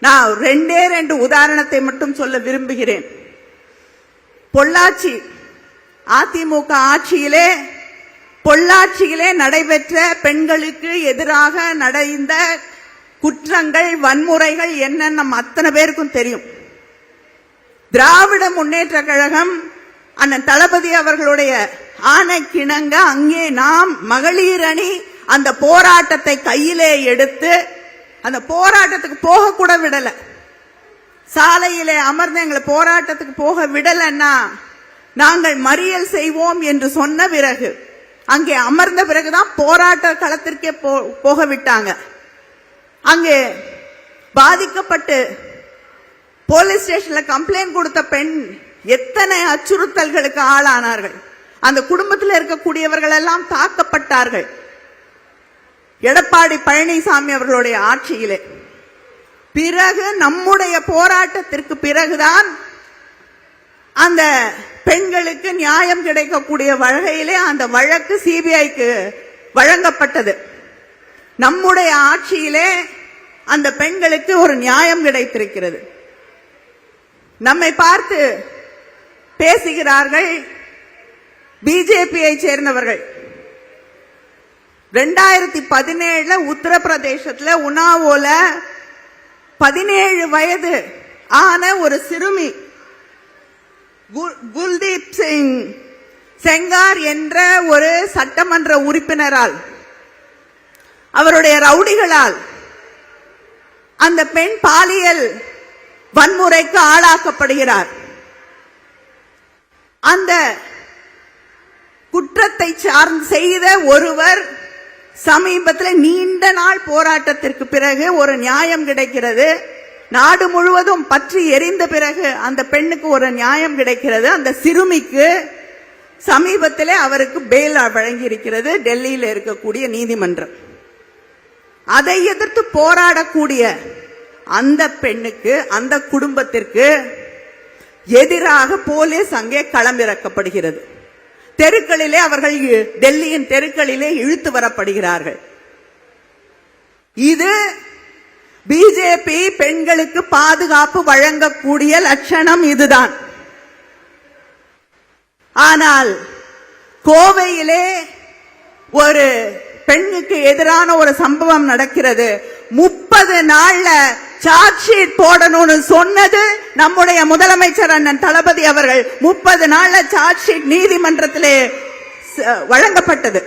நான் ரெண்டு உதாரணத்தை மட்டும் சொல்ல விரும்புகிறேன். பொள்ளாச்சி அதிமுக ஆட்சியிலே பொள்ளாச்சியிலே நடைபெற்ற பெண்களுக்கு எதிராக நடந்த குற்றங்கள், வன்முறைகள் என்ன நம்ம அத்தனை பேருக்கும் தெரியும். திராவிட முன்னேற்ற கழகம் அண்ணன் தளபதி அவர்களுடைய ஆணைக்கிணங்க அங்கே நாம் மகளிர் அணி அந்த போராட்டத்தை கையிலே எடுத்து அந்த போராட்டத்துக்கு போக கூட விடல. சாலையிலே அமர்ந்து எங்களை போராட்டத்துக்கு போக விடலன்னா நாங்கள் மறியல் செய்வோம் என்று சொன்ன பிறகு அங்கே அமர்ந்த பிறகுதான் போராட்ட களத்திற்கே போக விட்டாங்க. அங்கே பாதிக்கப்பட்டு போலீஸ் ஸ்டேஷன்ல கம்ப்ளைண்ட் கொடுத்த பெண் எத்தனை அச்சுறுத்தல்களுக்கு ஆளானார்கள். அந்த குடும்பத்தில் இருக்கக்கூடியவர்கள் எல்லாம் தாக்கப்பட்டார்கள். எடப்பாடி பழனிசாமி அவர்களுடைய ஆட்சியிலே பிறகு நம்முடைய போராட்டத்திற்கு பிறகுதான் அந்த பெண்களுக்கு நியாயம் கிடைக்கக்கூடிய வகையிலே அந்த வழக்கு சிபிஐக்கு வழங்கப்பட்டது. நம்முடைய ஆட்சியிலே அந்த பெண்களுக்கு ஒரு நியாயம் கிடைத்திருக்கிறது. நம்மை பார்த்து பேசுகிறார்கள் பிஜேபியை சேர்ந்தவர்கள். 2017 உத்தரப்பிரதேசத்துல உன்னாவோல 17 வயது ஆன ஒரு சிறுமி குல்தீப் சிங் செங்கார் என்ற ஒரு சட்டமன்ற உறுப்பினரால், அவருடைய ரவுடிகளால் அந்த பெண் பாலியல் வன்முறைக்கு ஆளாக்கப்படுகிறார். அந்த குற்றத்தை செய்த ஒருவர் சமீபத்தில் நீண்ட நாள் போராட்டத்திற்கு பிறகு ஒரு நியாயம் கிடைக்கிறது. நாடு முழுவதும் பற்றி எரிந்த பிறகு அந்த பெண்ணுக்கு ஒரு நியாயம் கிடைக்கிறது. அந்த சிறுமிக்கு சமீபத்திலே அவருக்கு பெயில் வழங்கி இருக்கிறது டெல்லியில் இருக்கக்கூடிய நீதிமன்றம். அதை எதிர்த்து போராடக்கூடிய அந்த பெண்ணுக்கு, அந்த குடும்பத்திற்கு எதிராக போலீஸ் அங்கே களமிறக்கப்படுகிறது. தெருக்களிலே அவர்கள் டெல்லியின் தெருக்களிலே இழுத்து வரப்படுகிறார்கள். இது பிஜேபி பெண்களுக்கு பாதுகாப்பு வழங்கக்கூடிய லட்சணம் இதுதான். ஆனால் கோவையிலே ஒரு பெண்ணுக்கு எதிரான ஒரு சம்பவம் நடக்கிறது. 30 நாள்ல சார்ஜ் ஷீட் போடணும்னு சொன்னது நம்முடைய முதலமைச்சர் அண்ணன் தளபதி அவர்கள். 30 நாள்ல சார்ஜ் ஷீட் நீதிமன்றத்திலே வழங்கப்பட்டது.